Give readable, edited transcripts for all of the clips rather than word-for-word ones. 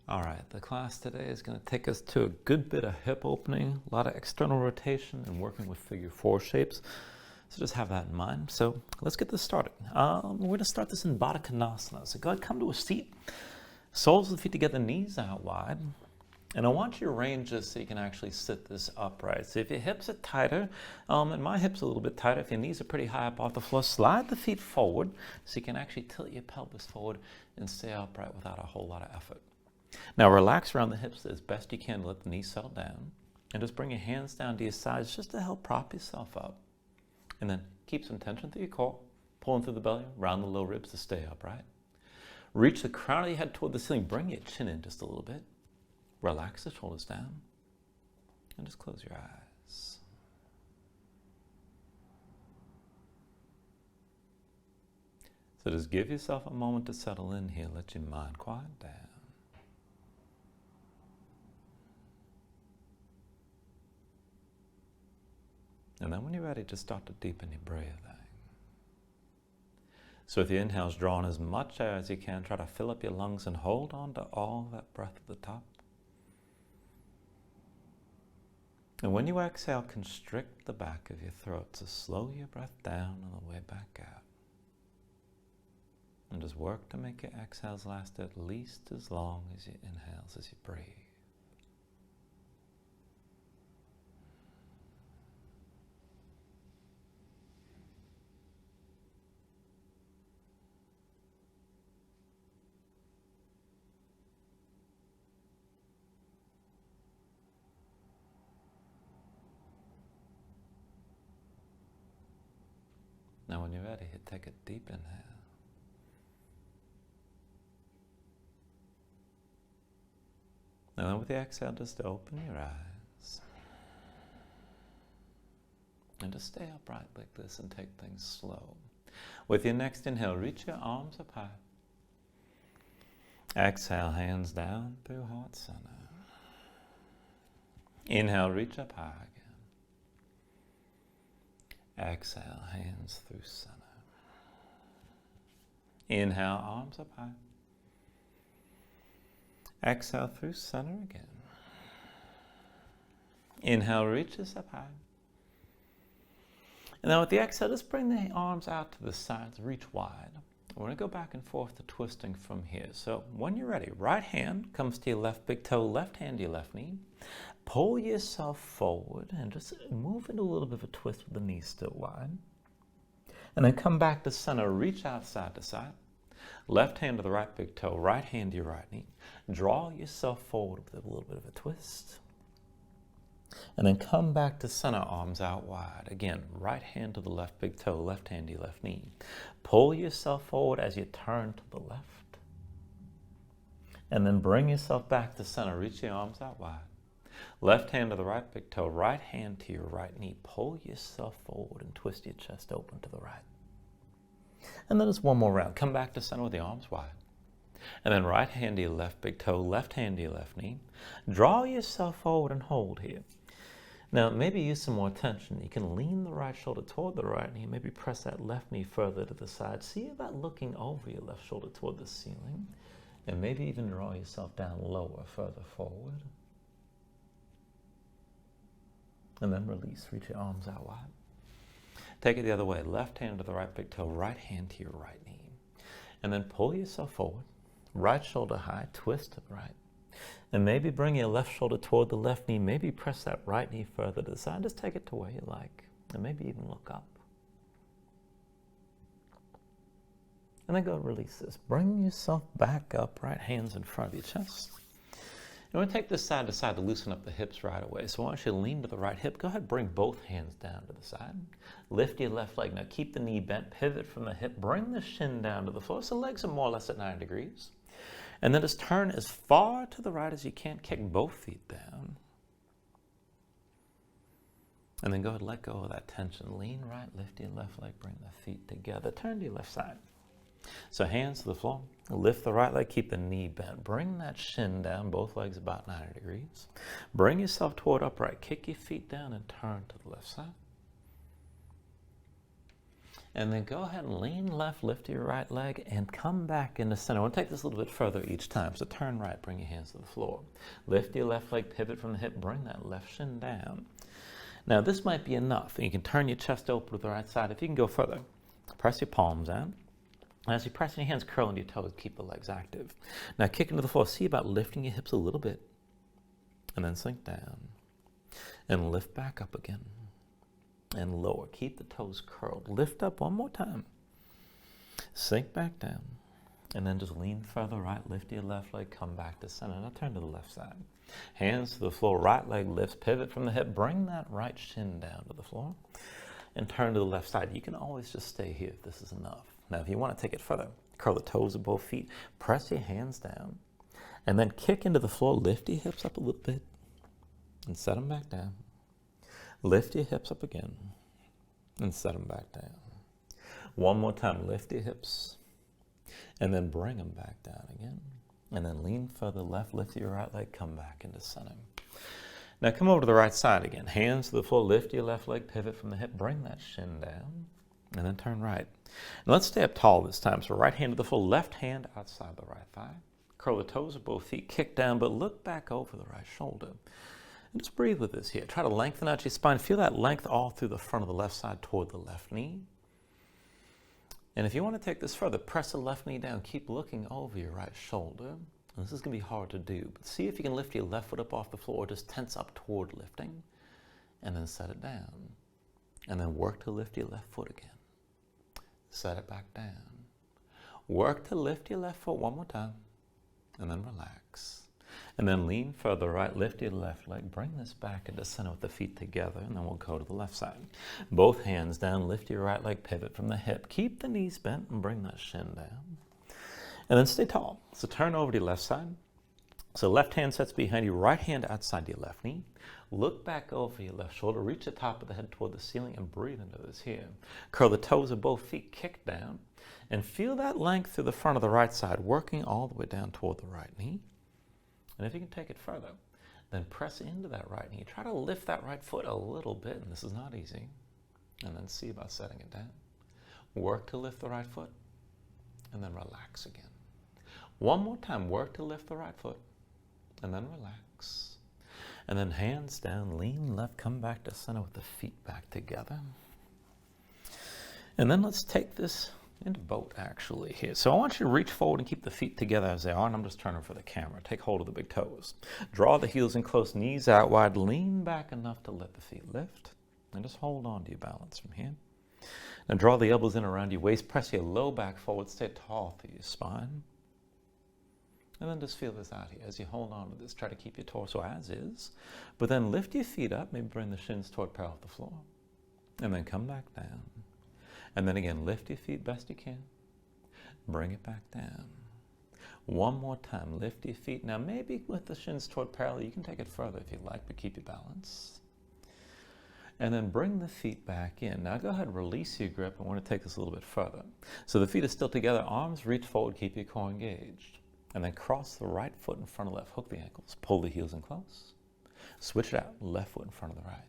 All right, the class today is going to take us to a good bit of hip opening, a lot of external rotation, and working with figure four shapes. So just have that in mind. So let's get this started. We're going to start this in Baddha Konasana. So go ahead, come to a seat, soles of the feet together, knees out wide. And I want you to arrange this so you can actually sit this upright. So if your hips are tighter, and my hips are a little bit tighter, if your knees are pretty high up off the floor, slide the feet forward so you can actually tilt your pelvis forward and stay upright without a whole lot of effort. Now relax around the hips as best you can, let the knees settle down, and just bring your hands down to your sides just to help prop yourself up. And then keep some tension through your core, pulling through the belly, around the low ribs to stay upright. Reach the crown of your head toward the ceiling, bring your chin in just a little bit. Relax the shoulders down, and just close your eyes. So just give yourself a moment to settle in here, let your mind quiet down. And then when you're ready, just start to deepen your breathing. So with your inhales, draw in as much air as you can. Try to fill up your lungs and hold on to all that breath at the top. And when you exhale, constrict the back of your throat to slow your breath down on the way back out. And just work to make your exhales last at least as long as your inhales as you breathe. Now when you're ready, take a deep inhale. And then with the exhale, just open your eyes. And just stay upright like this and take things slow. With your next inhale, reach your arms up high. Exhale, hands down through heart center. Inhale, reach up high again. Exhale, hands through center. Inhale, arms up high. Exhale through center again. Inhale, reaches up high. And then with the exhale, just bring the arms out to the sides, reach wide. We're going to go back and forth to twisting from here. So when you're ready, right hand comes to your left big toe, left hand to your left knee. Pull yourself forward and just move into a little bit of a twist with the knees still wide. And then come back to center, reach out side to side. Left hand to the right big toe, right hand to your right knee. Draw yourself forward with a little bit of a twist. And then come back to center, arms out wide. Again, right hand to the left big toe, left hand to your left knee. Pull yourself forward as you turn to the left. And then bring yourself back to center, reach your arms out wide. Left hand to the right big toe, right hand to your right knee. Pull yourself forward and twist your chest open to the right. And then just one more round. Come back to center with the arms wide. And then right hand to your left big toe, left hand to your left knee. Draw yourself forward and hold here. Now maybe use some more tension. You can lean the right shoulder toward the right knee. Maybe press that left knee further to the side. See about looking over your left shoulder toward the ceiling. And maybe even draw yourself down lower, further forward. And then release, reach your arms out wide. Take it the other way, left hand to the right big toe, right hand to your right knee. And then pull yourself forward, right shoulder high, twist to the right. And maybe bring your left shoulder toward the left knee, maybe press that right knee further to the side, just take it to where you like, and maybe even look up. And then go release this. Bring yourself back up, right hands in front of your chest. You want to take this side to side to loosen up the hips right away. So I want you to lean to the right hip. Go ahead, bring both hands down to the side. Lift your left leg. Now keep the knee bent, pivot from the hip. Bring the shin down to the floor. So legs are more or less at 90 degrees. And then just turn as far to the right as you can. Kick both feet down. And then go ahead, let go of that tension. Lean right, lift your left leg, bring the feet together. Turn to your left side. So hands to the floor, lift the right leg, keep the knee bent. Bring that shin down, both legs about 90 degrees. Bring yourself toward upright, kick your feet down and turn to the left side. And then go ahead and lean left, lift your right leg, and come back into center. I want to take this a little bit further each time. So turn right, bring your hands to the floor. Lift your left leg, pivot from the hip, bring that left shin down. Now this might be enough. You can turn your chest open with the right side. If you can go further, press your palms out. And as you press your hands, curl into your toes, keep the legs active. Now kick into the floor. See about lifting your hips a little bit. And then sink down. And lift back up again. And lower. Keep the toes curled. Lift up one more time. Sink back down. And then just lean further right. Lift your left leg. Come back to center. Now turn to the left side. Hands to the floor. Right leg lifts. Pivot from the hip. Bring that right shin down to the floor. And turn to the left side. You can always just stay here if this is enough. Now if you want to take it further, curl the toes of both feet. Press your hands down. And then kick into the floor. Lift your hips up a little bit. And set them back down. Lift your hips up again and set them back down. One more time, lift your hips and then bring them back down again. And then lean further left, lift your right leg, come back into center. Now come over to the right side again. Hands to the floor, lift your left leg, pivot from the hip, bring that shin down, and then turn right. Now let's stay up tall this time. So right hand to the floor, left hand outside the right thigh. Curl the toes of both feet, kick down, but look back over the right shoulder. And just breathe with this here. Try to lengthen out your spine. Feel that length all through the front of the left side toward the left knee. And if you want to take this further, press the left knee down. Keep looking over your right shoulder. And this is going to be hard to do, but see if you can lift your left foot up off the floor or just tense up toward lifting. And then set it down. And then work to lift your left foot again. Set it back down. Work to lift your left foot one more time. And then relax. And then lean further right, lift your left leg, bring this back into center with the feet together, and then we'll go to the left side. Both hands down, lift your right leg, pivot from the hip. Keep the knees bent and bring that shin down. And then stay tall. So turn over to your left side. So left hand sets behind you, right hand outside your left knee. Look back over your left shoulder, reach the top of the head toward the ceiling and breathe into this here. Curl the toes of both feet, kick down, and feel that length through the front of the right side, working all the way down toward the right knee. And if you can take it further, then press into that right knee. Try to lift that right foot a little bit, and this is not easy. And then see about setting it down. Work to lift the right foot, and then relax again. One more time, work to lift the right foot, and then relax. And then hands down, lean left, come back to center with the feet back together. And then let's take this into boat actually here. So I want you to reach forward and keep the feet together as they are, and I'm just turning for the camera. Take hold of the big toes. Draw the heels in close, knees out wide, lean back enough to let the feet lift, and just hold on to your balance from here. Now draw the elbows in around your waist, press your low back forward, stay tall through your spine. And then just feel this out here. As you hold on to this, try to keep your torso as is, but then lift your feet up, maybe bring the shins toward parallel with the floor, and then come back down. And then again, lift your feet best you can. Bring it back down. One more time, lift your feet. Now maybe with the shins toward parallel, you can take it further if you'd like, but keep your balance. And then bring the feet back in. Now go ahead and release your grip. I want to take this a little bit further. So the feet are still together, arms reach forward, keep your core engaged. And then cross the right foot in front of left, hook the ankles, pull the heels in close. Switch it out, left foot in front of the right.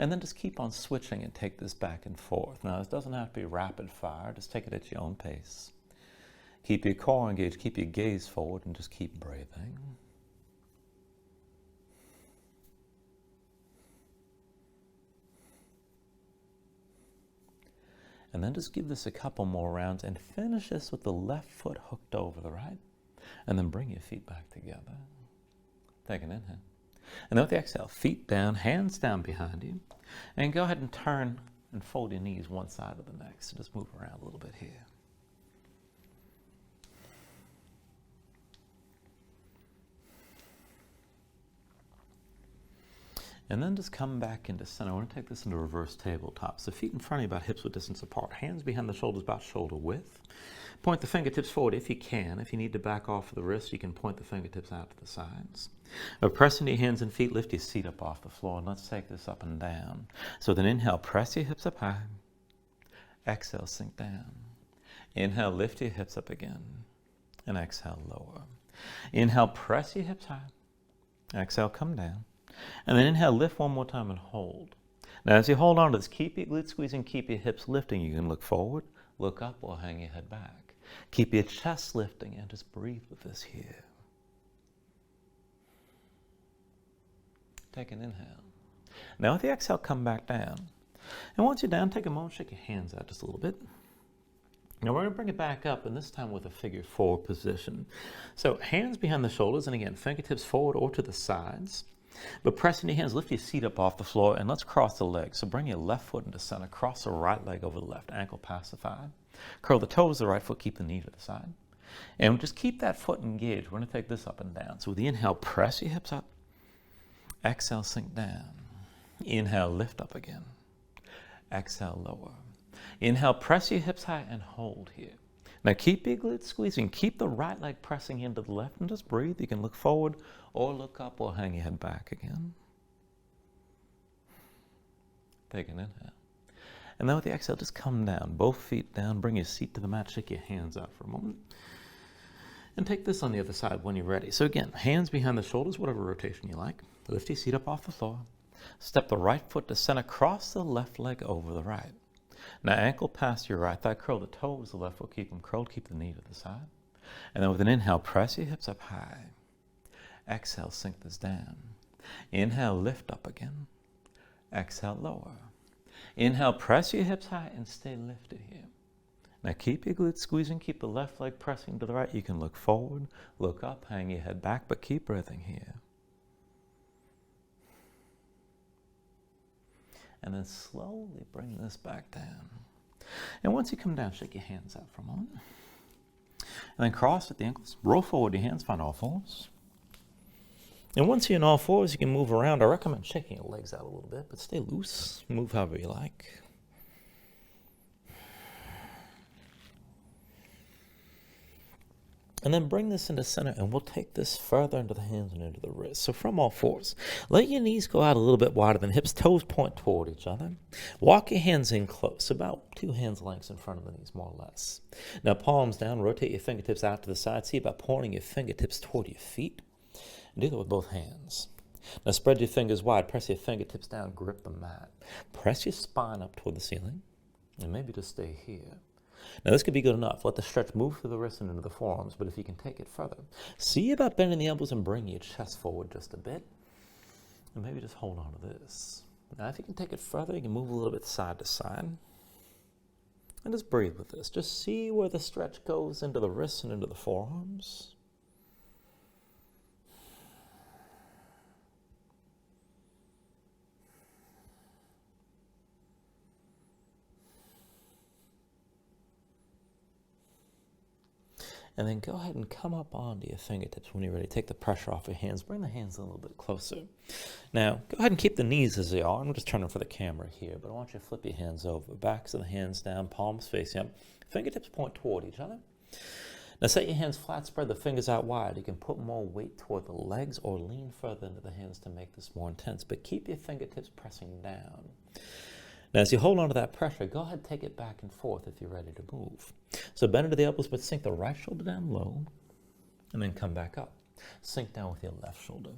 And then just keep on switching and take this back and forth. Now, this doesn't have to be rapid fire. Just take it at your own pace. Keep your core engaged. Keep your gaze forward and just keep breathing. And then just give this a couple more rounds and finish this with the left foot hooked over the right. And then bring your feet back together. Take an inhale. And then with the exhale, feet down, hands down behind you. And go ahead and turn and fold your knees one side to the next. So just move around a little bit here. And then just come back into center. I want to take this into reverse tabletop. So feet in front of you about hips width distance apart. Hands behind the shoulders about shoulder width. Point the fingertips forward if you can. If you need to back off the wrist, you can point the fingertips out to the sides. Press into your hands and feet. Lift your seat up off the floor. And let's take this up and down. So then inhale, press your hips up high. Exhale, sink down. Inhale, lift your hips up again. And exhale, lower. Inhale, press your hips high. Exhale, come down. And then inhale, lift one more time and hold. Now as you hold on to this, keep your glutes squeezing, keep your hips lifting. You can look forward, look up, or hang your head back. Keep your chest lifting and just breathe with this here. Take an inhale. Now with the exhale, come back down. And once you're down, take a moment, shake your hands out just a little bit. Now we're going to bring it back up, and this time with a figure four position. So hands behind the shoulders, and again, fingertips forward or to the sides. But pressing your hands, lift your seat up off the floor, and let's cross the legs. So bring your left foot into center, cross the right leg over the left, ankle past the thigh. Curl the toes of the right foot, keep the knee to the side. And just keep that foot engaged. We're going to take this up and down. So with the inhale, press your hips up. Exhale, sink down. Inhale, lift up again. Exhale, lower. Inhale, press your hips high and hold here. Now keep your glutes squeezing. Keep the right leg pressing into the left and just breathe. You can look forward or look up or hang your head back again. Take an inhale. And then with the exhale, just come down. Both feet down. Bring your seat to the mat. Shake your hands out for a moment. And take this on the other side when you're ready. So again, hands behind the shoulders, whatever rotation you like. Lift your seat up off the floor. Step the right foot to center. Cross the left leg over the right. Now ankle past your right thigh. Curl the toes of the left foot. Keep them curled. Keep the knee to the side. And then with an inhale, press your hips up high. Exhale, sink this down. Inhale, lift up again. Exhale, lower. Inhale, press your hips high and stay lifted here. Now keep your glutes squeezing. Keep the left leg pressing to the right. You can look forward, look up, hang your head back, but keep breathing here. And then slowly bring this back down. And once you come down, shake your hands out for a moment. And then cross at the ankles. Roll forward your hands, find all fours. And once you're in all fours, you can move around. I recommend shaking your legs out a little bit, but stay loose. Move however you like. And then bring this into center, and we'll take this further into the hands and into the wrists. So from all fours, let your knees go out a little bit wider than hips. Toes point toward each other. Walk your hands in close, about 2 hands lengths in front of the knees, more or less. Now palms down, rotate your fingertips out to the side. See about pointing your fingertips toward your feet. And do that with both hands. Now spread your fingers wide. Press your fingertips down. Grip the mat. Press your spine up toward the ceiling. And maybe just stay here. Now this could be good enough. Let the stretch move through the wrists and into the forearms, but if you can take it further, see about bending the elbows and bring your chest forward just a bit. And maybe just hold on to this. Now if you can take it further, you can move a little bit side to side. And just breathe with this. Just see where the stretch goes into the wrists and into the forearms. And then go ahead and come up onto your fingertips when you're ready. Take the pressure off your hands. Bring the hands a little bit closer. Now, go ahead and keep the knees as they are. I'm just turning for the camera here, but I want you to flip your hands over. Backs of the hands down, palms facing up. Fingertips point toward each other. Now set your hands flat, spread the fingers out wide. You can put more weight toward the legs or lean further into the hands to make this more intense, but keep your fingertips pressing down. Now, as you hold on to that pressure, go ahead and take it back and forth if you're ready to move. So bend into the elbows, but sink the right shoulder down low, and then come back up. Sink down with your left shoulder,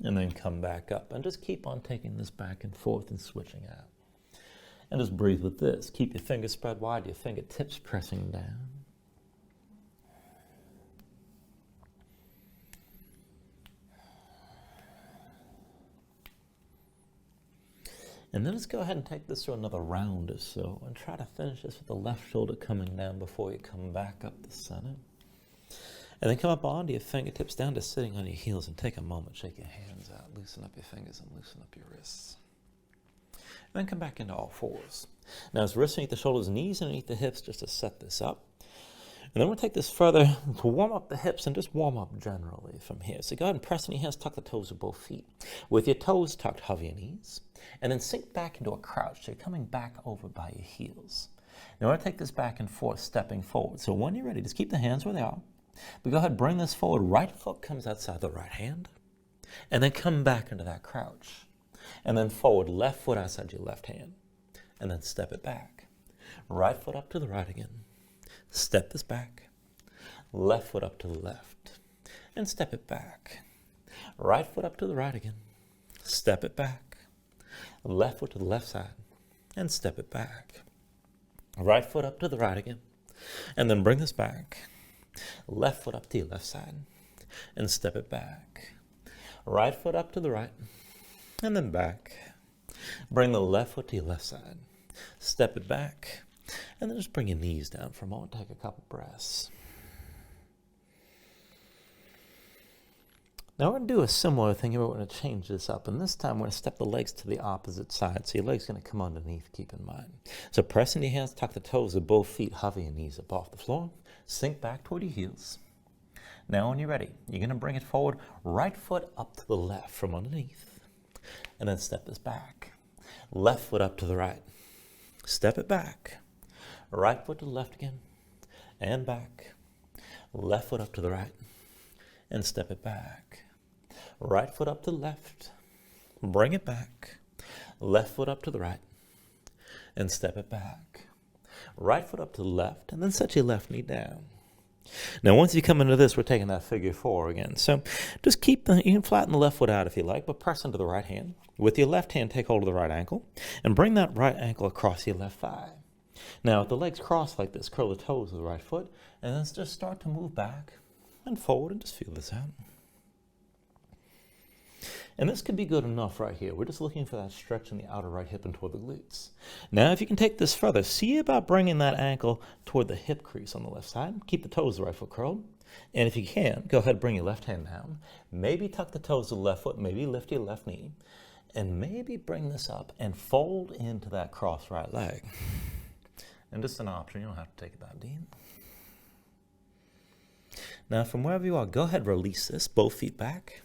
and then come back up. And just keep on taking this back and forth and switching out. And just breathe with this. Keep your fingers spread wide, your fingertips pressing down. And then let's go ahead and take this through another round or so and try to finish this with the left shoulder coming down before you come back up the center. And then come up onto your fingertips down to sitting on your heels and take a moment, shake your hands out, loosen up your fingers and loosen up your wrists. And then come back into all fours. Now it's wrists underneath the shoulders, knees underneath the hips just to set this up. And then we'll take this further to warm up the hips and just warm up generally from here. So go ahead and press in your hands, tuck the toes of both feet. With your toes tucked, hover your knees. And then sink back into a crouch. So you're coming back over by your heels. Now we're going to take this back and forth, stepping forward. So when you're ready, just keep the hands where they are. But go ahead and bring this forward. Right foot comes outside the right hand. And then come back into that crouch. And then forward, left foot outside your left hand. And then step it back. Right foot up to the right again. Step this back. Left foot up to the left. And step it back. Right foot up to the right again. Step it back. Left foot to the left side, and step it back. Right foot up to the right again, and then bring this back. Left foot up to your left side, and step it back. Right foot up to the right, and then back. Bring the left foot to your left side, step it back, and then just bring your knees down for a moment. Take a couple breaths. Now we're going to do a similar thing here. We're going to change this up, and this time we're going to step the legs to the opposite side. So your leg's going to come underneath, keep in mind. So press into your hands, tuck the toes of both feet, hover your knees up off the floor, sink back toward your heels. Now when you're ready, you're going to bring it forward, right foot up to the left from underneath, and then step this back. Left foot up to the right, step it back. Right foot to the left again, and back. Left foot up to the right, and step it back. Right foot up to the left, bring it back. Left foot up to the right, and step it back. Right foot up to the left, and then set your left knee down. Now once you come into this, we're taking that figure four again. So just you can flatten the left foot out if you like, but press into the right hand. With your left hand, take hold of the right ankle, and bring that right ankle across your left thigh. Now with the legs crossed like this, curl the toes of the right foot, and then just start to move back and forward, and just feel this out. And this could be good enough right here. We're just looking for that stretch in the outer right hip and toward the glutes. Now, if you can take this further, see about bringing that ankle toward the hip crease on the left side. Keep the toes of the right foot curled. And if you can, go ahead and bring your left hand down. Maybe tuck the toes of the left foot, maybe lift your left knee. And maybe bring this up and fold into that cross right leg. And just an option, you don't have to take it that deep. Now, from wherever you are, go ahead and release this, both feet back.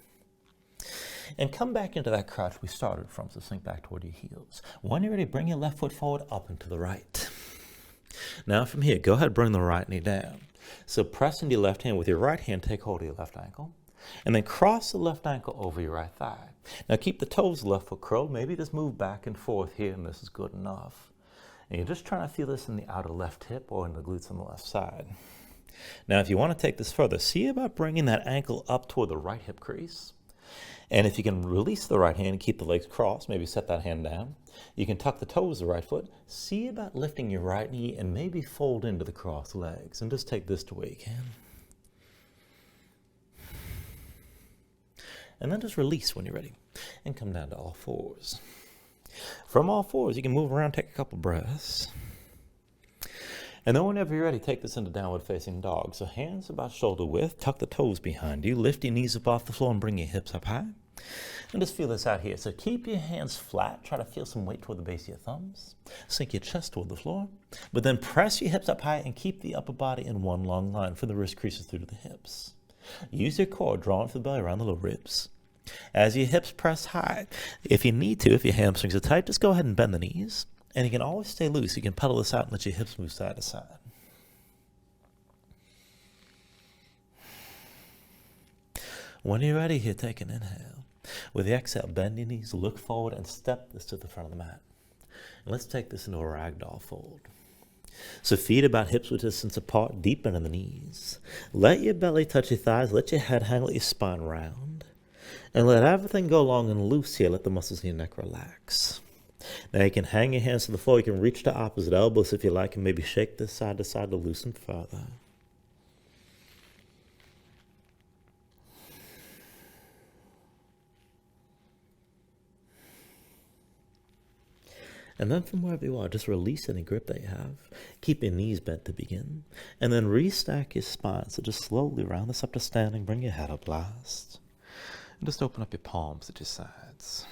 And come back into that crouch we started from, so sink back toward your heels. When you're ready, bring your left foot forward, up and to the right. Now from here, go ahead and bring the right knee down. So press into your left hand. With your right hand, take hold of your left ankle. And then cross the left ankle over your right thigh. Now keep the toes of the left foot curled. Maybe just move back and forth here, and this is good enough. And you're just trying to feel this in the outer left hip or in the glutes on the left side. Now if you want to take this further, see about bringing that ankle up toward the right hip crease. And if you can release the right hand and keep the legs crossed, maybe set that hand down. You can tuck the toes of the right foot. See about lifting your right knee and maybe fold into the crossed legs. And just take this to where you can. And then just release when you're ready. And come down to all fours. From all fours, you can move around, take a couple breaths. And then whenever you're ready, take this into downward facing dog. So hands about shoulder width, tuck the toes behind you, lift your knees up off the floor and bring your hips up high. And just feel this out here. So keep your hands flat, try to feel some weight toward the base of your thumbs. Sink your chest toward the floor, but then press your hips up high and keep the upper body in one long line from the wrist creases through to the hips. Use your core, draw into the belly around the low ribs. As your hips press high, if you need to, if your hamstrings are tight, just go ahead and bend the knees. And you can always stay loose. You can pedal this out and let your hips move side to side. When you're ready here, take an inhale. With the exhale, bend your knees, look forward, and step this to the front of the mat. And let's take this into a Ragdoll Fold. So feet about hips width distance apart, deep into the knees. Let your belly touch your thighs, let your head hang, let your spine round. And let everything go long and loose here. Let the muscles in your neck relax. Now you can hang your hands to the floor. You can reach to opposite elbows if you like, and maybe shake this side to side to loosen further. And then from wherever you are, just release any grip that you have. Keep your knees bent to begin. And then restack your spine. So just slowly round this up to standing. Bring your head up last. And just open up your palms at your sides.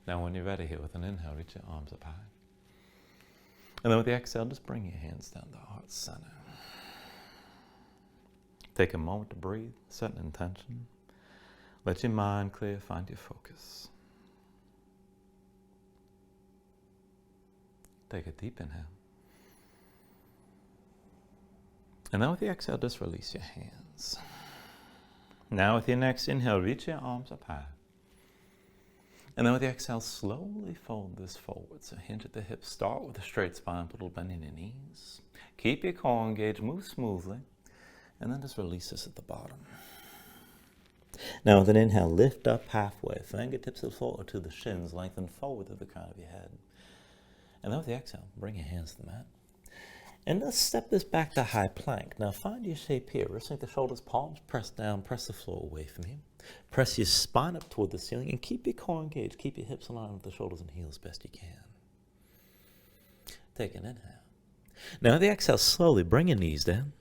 Now when you're ready here, with an inhale, reach your arms up high. And then with the exhale, just bring your hands down to heart center. Take a moment to breathe, set an intention. Let your mind clear, find your focus. Take a deep inhale. And then with the exhale, just release your hands. Now with your next inhale, reach your arms up high. And then with the exhale, slowly fold this forward. So hinge at the hips, start with a straight spine, put a little bend in your knees. Keep your core engaged, move smoothly. And then just release this at the bottom. Now with an inhale, lift up halfway. Fingertips of the floor to the shins, lengthen forward to the crown of your head. And then with the exhale, bring your hands to the mat. And let's step this back to high plank. Now find your shape here. Wrist length the shoulders, palms, press down, press the floor away from you. Press your spine up toward the ceiling and keep your core engaged. Keep your hips aligned with the shoulders and heels best you can. Take an inhale. Now with the exhale, slowly bring your knees down.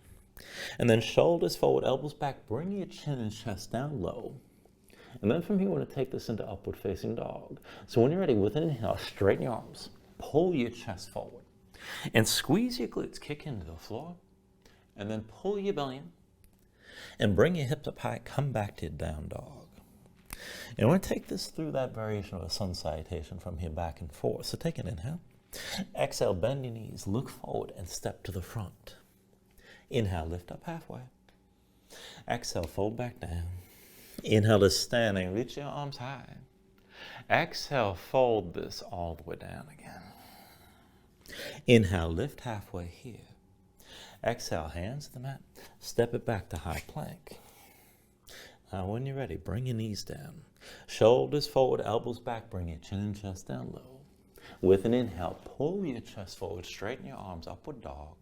And then shoulders forward, elbows back. Bring your chin and chest down low. And then from here, we're going to take this into upward facing dog. So when you're ready, with an inhale, straighten your arms. Pull your chest forward. And squeeze your glutes, kick into the floor, and then pull your belly in, and bring your hips up high, come back to down dog. And we're going to take this through that variation of a sun salutation from here back and forth. So take an inhale. Exhale, bend your knees, look forward, and step to the front. Inhale, lift up halfway. Exhale, fold back down. Inhale to standing, reach your arms high. Exhale, fold this all the way down again. Inhale, lift halfway here. Exhale, hands to the mat. Step it back to high plank. Now when you're ready, bring your knees down. Shoulders forward, elbows back. Bring your chin and chest down low. With an inhale, pull your chest forward. Straighten your arms, upward dog.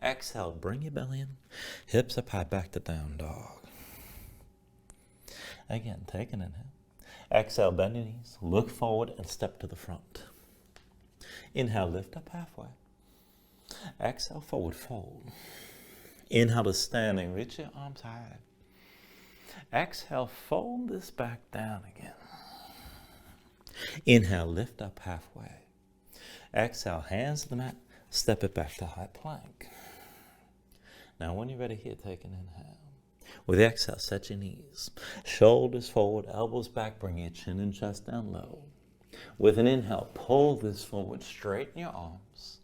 Exhale, bring your belly in. Hips up high, back to down dog. Again, take an inhale. Exhale, bend your knees. Look forward and step to the front. Inhale, lift up halfway. Exhale, forward fold. Inhale to standing, reach your arms high. Exhale, fold this back down again. Inhale, lift up halfway. Exhale, hands to the mat, step it back to high plank. Now when you're ready here, take an inhale. With the exhale, set your knees. Shoulders forward, elbows back, bring your chin and chest down low. With an inhale, pull this forward, straighten your arms.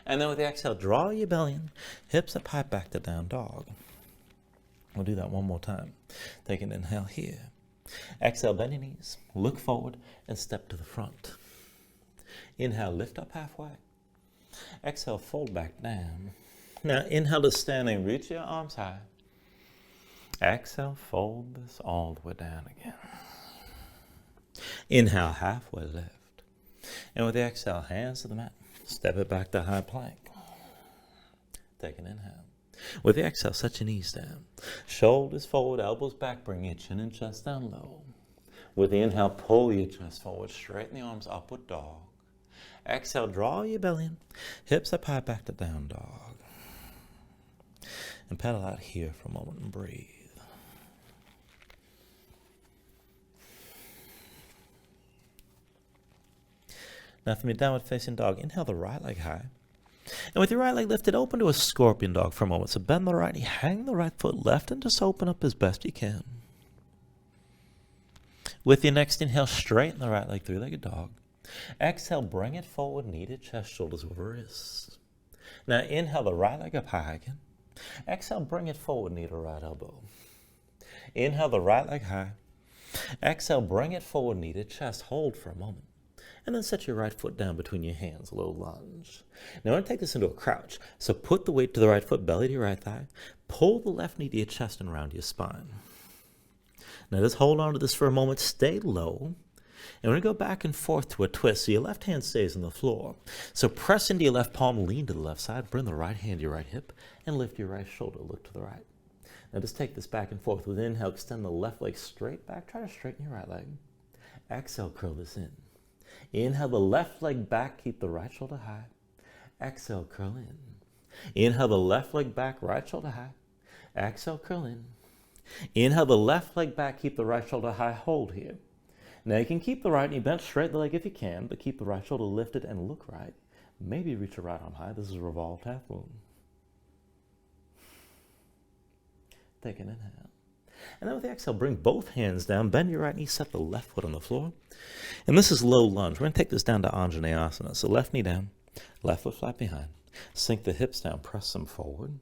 And then with the exhale, draw your belly in, hips up high, back to down dog. We'll do that one more time. Take an inhale here. Exhale, bend your knees, look forward, and step to the front. Inhale, lift up halfway. Exhale, fold back down. Now inhale to standing, reach your arms high. Exhale, fold this all the way down again. Inhale, halfway lift. And with the exhale, hands to the mat. Step it back to high plank. Take an inhale. With the exhale, set your knees down. Shoulders forward, elbows back. Bring your chin and chest down low. With the inhale, pull your chest forward. Straighten the arms, upward dog. Exhale, draw your belly in. Hips up high, back to down dog. And pedal out here for a moment and breathe. Now from your downward facing dog, inhale the right leg high. And with your right leg lifted, open to a scorpion dog for a moment. So bend the right knee, hang the right foot left, and just open up as best you can. With your next inhale, straighten the right leg, three-legged dog. Exhale, bring it forward, knee to chest, shoulders over wrists. Now inhale the right leg up high again. Exhale, bring it forward, knee to right elbow. Inhale the right leg high. Exhale, bring it forward, knee to chest. Hold for a moment. And then set your right foot down between your hands, low lunge. Now I want to take this into a crouch. So put the weight to the right foot, belly to your right thigh. Pull the left knee to your chest and around your spine. Now just hold on to this for a moment. Stay low. And we're going to go back and forth to a twist. So your left hand stays on the floor. So press into your left palm, lean to the left side. Bring the right hand to your right hip. And lift your right shoulder. Look to the right. Now just take this back and forth. With inhale, extend the left leg straight back. Try to straighten your right leg. Exhale, curl this in. Inhale the left leg back, keep the right shoulder high. Exhale, curl in. Inhale the left leg back, right shoulder high. Exhale, curl in. Inhale the left leg back, keep the right shoulder high, hold here. Now you can keep the right knee bent, straight the leg if you can, but keep the right shoulder lifted and look right. Maybe reach your right arm high. This is a revolved half moon. Take an inhale. And then with the exhale, bring both hands down, bend your right knee, set the left foot on the floor. And this is low lunge. We're going to take this down to Anjanayasana. So left knee down, left foot flat behind. Sink the hips down, press them forward.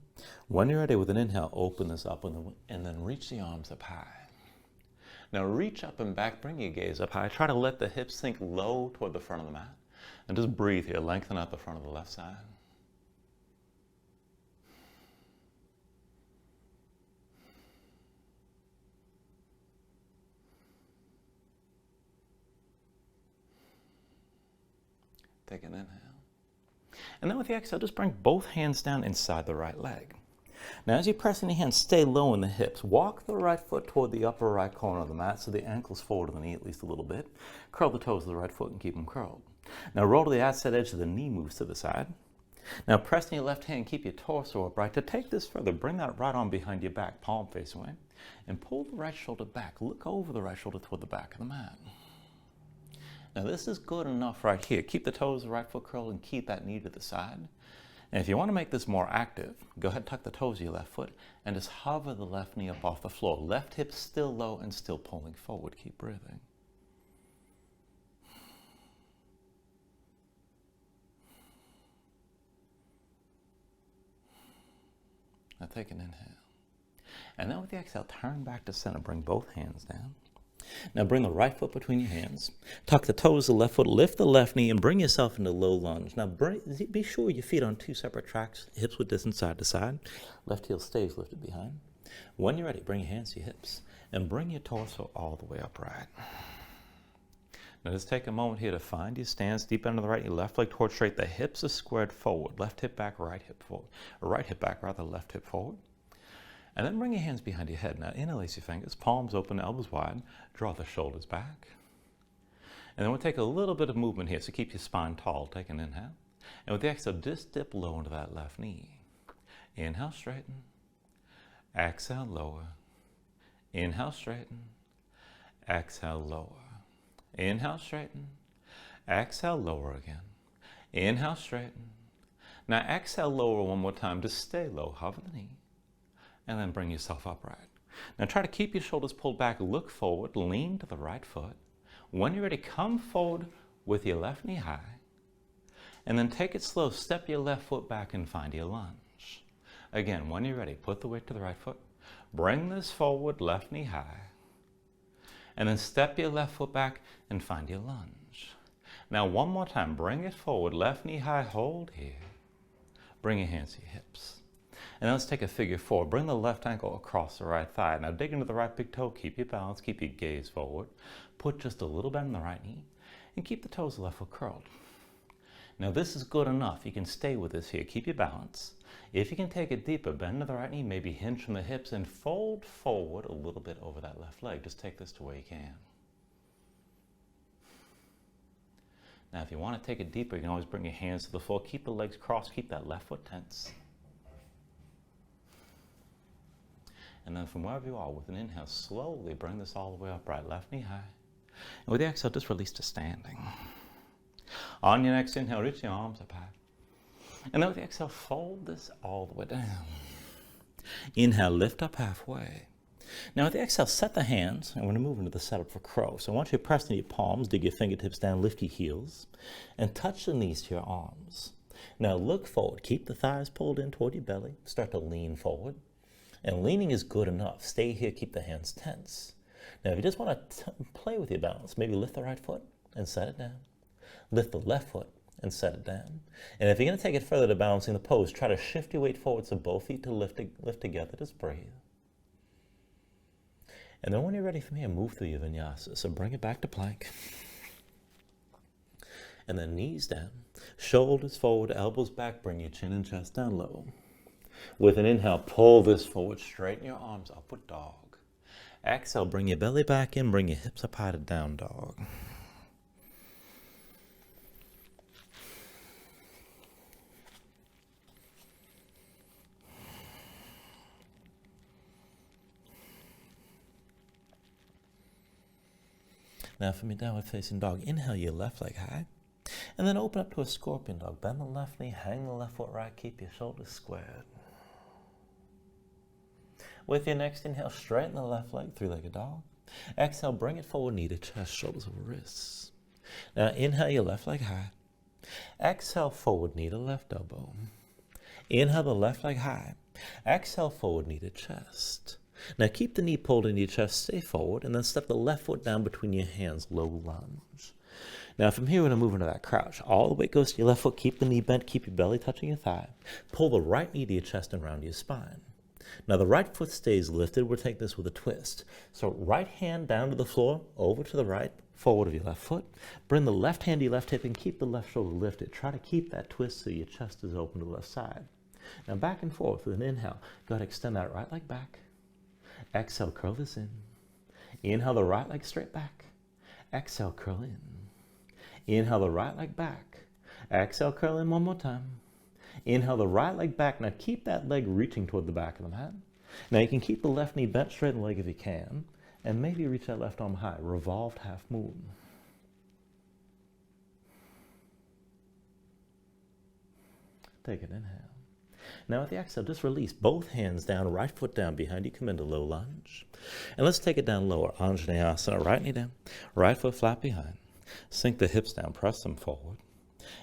When you're ready, with an inhale, open this up and then reach the arms up high. Now reach up and back, bring your gaze up high. Try to let the hips sink low toward the front of the mat. And just breathe here, lengthen out the front of the left side. Take an inhale. And then with the exhale, just bring both hands down inside the right leg. Now as you press in your hands, stay low in the hips. Walk the right foot toward the upper right corner of the mat so the ankle's forward of the knee at least a little bit. Curl the toes of the right foot and keep them curled. Now roll to the outside edge of the knee, moves to the side. Now press in your left hand, keep your torso upright. To take this further, bring that right arm behind your back, palm face away, and pull the right shoulder back. Look over the right shoulder toward the back of the mat. Now this is good enough right here. Keep the toes of the right foot curled and keep that knee to the side. And if you want to make this more active, go ahead and tuck the toes of your left foot and just hover the left knee up off the floor. Left hip still low and still pulling forward. Keep breathing. Now take an inhale. And then with the exhale, turn back to center. Bring both hands down. Now bring the right foot between your hands. Tuck the toes of the left foot, lift the left knee, and bring yourself into low lunge. Now be sure your feet on two separate tracks, hips width distance side to side. Left heel stays lifted behind. When you're ready, bring your hands to your hips and bring your torso all the way upright. Now just take a moment here to find your stance. Deep under the right knee, left leg towards straight. The hips are squared forward. Left hip back, right hip forward. Or right hip back, rather, left hip forward. And then bring your hands behind your head. Now interlace your fingers, palms open, elbows wide. Draw the shoulders back. And then we'll take a little bit of movement here, so keep your spine tall. Take an inhale. And with the exhale, just dip low into that left knee. Inhale, straighten. Exhale, lower. Inhale, straighten. Exhale, lower. Inhale, straighten. Exhale, lower again. Inhale, straighten. Now exhale, lower one more time. Just stay low, hover the knee. And then bring yourself upright. Now try to keep your shoulders pulled back, look forward, lean to the right foot. When you're ready, come forward with your left knee high. And then take it slow, step your left foot back and find your lunge. Again, when you're ready, put the weight to the right foot. Bring this forward, left knee high. And then step your left foot back and find your lunge. Now one more time, bring it forward, left knee high, hold here. Bring your hands to your hips. And then let's take a figure four. Bring the left ankle across the right thigh. Now dig into the right big toe. Keep your balance. Keep your gaze forward. Put just a little bend in the right knee. And keep the toes of the left foot curled. Now this is good enough. You can stay with this here. Keep your balance. If you can take it deeper, bend to the right knee. Maybe hinge from the hips and fold forward a little bit over that left leg. Just take this to where you can. Now if you want to take it deeper, you can always bring your hands to the floor. Keep the legs crossed. Keep that left foot tense. And then from wherever you are, with an inhale, slowly bring this all the way upright, left knee high. And with the exhale, just release to standing. On your next inhale, reach your arms up high. And then with the exhale, fold this all the way down. Inhale, lift up halfway. Now with the exhale, set the hands, and we're going to move into the setup for crow. So I want you to press into your palms, dig your fingertips down, lift your heels, and touch the knees to your arms. Now look forward. Keep the thighs pulled in toward your belly. Start to lean forward. And leaning is good enough. Stay here, keep the hands tense. Now if you just want to play with your balance, maybe lift the right foot and set it down. Lift the left foot and set it down. And if you're going to take it further to balancing the pose, try to shift your weight forward so both feet to lift together. Just breathe. And then when you're ready from here, move through your vinyasa. So bring it back to plank. And then knees down, shoulders forward, elbows back, bring your chin and chest down low. With an inhale, pull this forward, straighten your arms, upward dog. Exhale, bring your belly back in, bring your hips up high to down dog. Now from your downward facing dog, inhale your left leg high. And then open up to a scorpion dog. Bend the left knee, hang the left foot right, keep your shoulders squared. With your next inhale, straighten the left leg, three-legged dog. Exhale, bring it forward, knee to chest, shoulders over wrists. Now inhale your left leg high. Exhale, forward, knee to left elbow. Inhale the left leg high. Exhale, forward, knee to chest. Now keep the knee pulled into your chest, stay forward, and then step the left foot down between your hands, low lunge. Now from here, we're going to move into that crouch. All the weight goes to your left foot, keep the knee bent, keep your belly touching your thigh. Pull the right knee to your chest and round your spine. Now the right foot stays lifted. We'll take this with a twist. So right hand down to the floor, over to the right, forward of your left foot. Bring the left hand to your left hip and keep the left shoulder lifted. Try to keep that twist so your chest is open to the left side. Now back and forth with an inhale. Go ahead and extend that right leg back. Exhale, curl this in. Inhale the right leg straight back. Exhale, curl in. Inhale the right leg back. Exhale, curl in one more time. Inhale the right leg back. Now keep that leg reaching toward the back of the mat. Now you can keep the left knee bent straight in the leg if you can. And maybe reach that left arm high. Revolved half moon. Take an inhale. Now with the exhale, just release both hands down, right foot down behind you. Come into low lunge. And let's take it down lower. Anjanayasana, right knee down, right foot flat behind. Sink the hips down, press them forward.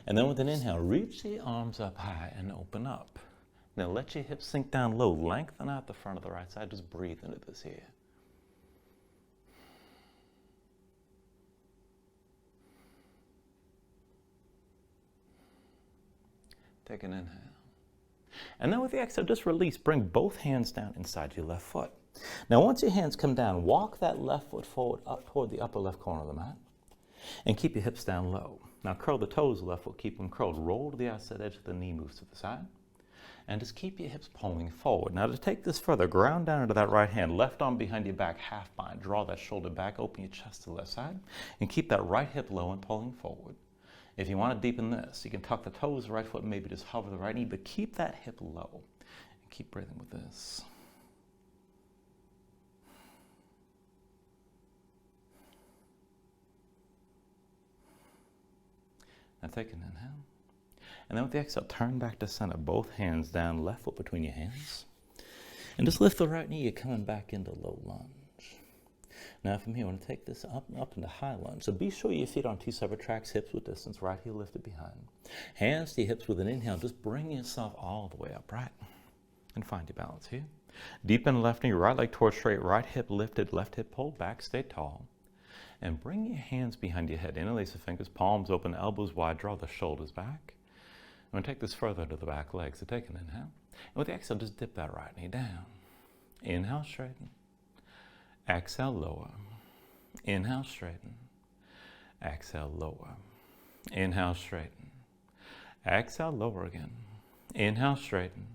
And then with an inhale, reach the arms up high and open up. Now let your hips sink down low. Lengthen out the front of the right side. Just breathe into this here. Take an inhale. And then with the exhale, just release. Bring both hands down inside your left foot. Now once your hands come down, walk that left foot forward up toward the upper left corner of the mat. And keep your hips down low. Now curl the toes of the left foot, keep them curled. Roll to the outside edge of the knee, moves to the side. And just keep your hips pulling forward. Now to take this further, ground down into that right hand, left arm behind your back, half bind. Draw that shoulder back, open your chest to the left side. And keep that right hip low and pulling forward. If you want to deepen this, you can tuck the toes of the right foot and maybe just hover the right knee, but keep that hip low. And keep breathing with this. Now take an inhale. And then with the exhale, turn back to center. Both hands down, left foot between your hands. And just lift the right knee. You're coming back into low lunge. Now from here, I want to take this up into high lunge. So be sure your feet are on two separate tracks, hips with distance, right heel lifted behind. Hands to your hips with an inhale. Just bring yourself all the way upright. And find your balance here. Deepen left knee, right leg towards straight, right hip lifted, left hip pulled back, stay tall. And bring your hands behind your head. Interlace the fingers, palms open, elbows wide, draw the shoulders back. I'm going to take this further to the back leg. So take an inhale. And with the exhale, just dip that right knee down. Inhale, straighten. Exhale, lower. Inhale, straighten. Exhale, lower. Inhale, straighten. Exhale, lower again. Inhale, straighten.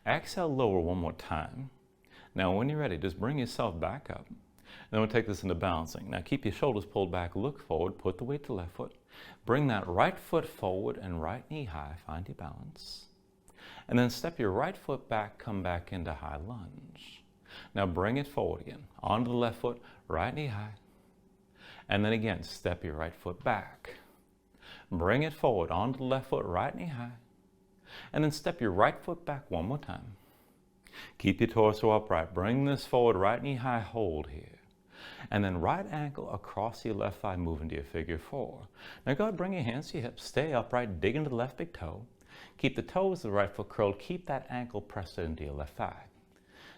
Exhale, lower one more time. Now when you're ready, just bring yourself back up. Then we'll take this into balancing. Now keep your shoulders pulled back, look forward, put the weight to left foot. Bring that right foot forward and right knee high, find your balance. And then step your right foot back, come back into high lunge. Now bring it forward again, onto the left foot, right knee high. And then again, step your right foot back. Bring it forward, onto the left foot, right knee high. And then step your right foot back one more time. Keep your torso upright, bring this forward, right knee high, hold here. And then right ankle across your left thigh, move into your figure four. Now go ahead, bring your hands to your hips, stay upright, dig into the left big toe. Keep the toes of the right foot curled, keep that ankle pressed into your left thigh.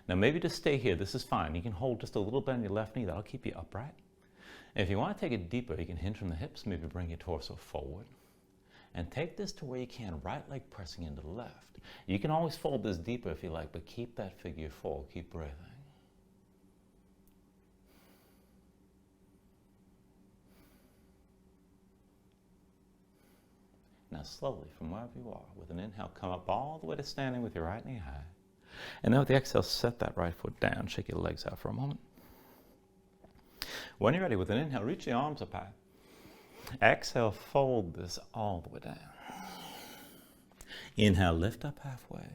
Now maybe just stay here, this is fine. You can hold just a little bit on your left knee, that'll keep you upright. And if you want to take it deeper, you can hinge from the hips, maybe bring your torso forward. And take this to where you can, right leg pressing into the left. You can always fold this deeper if you like, but keep that figure four, keep breathing. Now slowly, from wherever you are, with an inhale, come up all the way to standing with your right knee high. And then with the exhale, set that right foot down. Shake your legs out for a moment. When you're ready, with an inhale, reach your arms up high. Exhale, fold this all the way down. Inhale, lift up halfway.